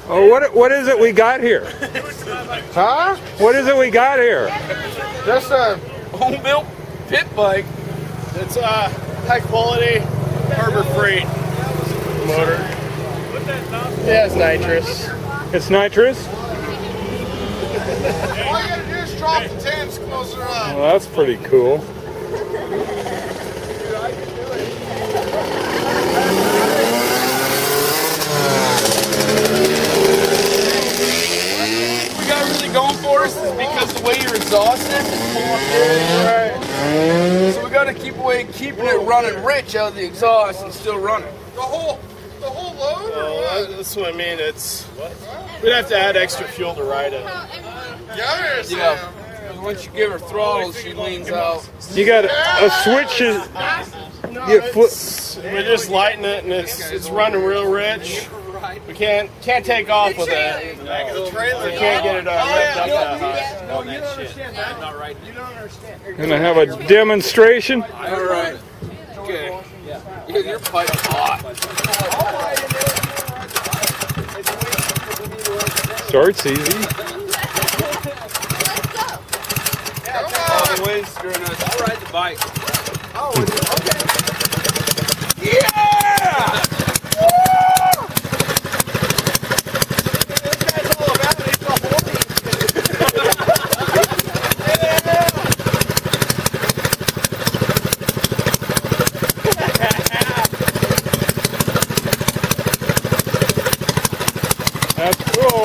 Oh, what is it we got here? Huh? What is it we got here? Just a home-built pit bike. It's a high-quality Harbor Freight motor. Yeah, it's nitrous. It's nitrous? All you gotta do is drop the Thames closer up. Well, that's pretty cool. We got really going for us is because the way your exhaust is pulling air. Right. So we got to keeping it running rich out of the exhaust and still running. The whole load? Oh, that's what I mean. We'd have to add extra fuel to ride it. Yeah. Once you give her throttle, she leans out. You got a switch. We're just lighting it, and it's running real rich. We can't take off with it. We can't get it ripped up that high. No, you don't understand that. Not right. You don't understand. Gonna have a demonstration. All right. Okay. Yeah, your pipe's hot. Starts easy. Oh, the wind's screwing us. I'll ride the bike. Oh, okay. Yeah! That's cool.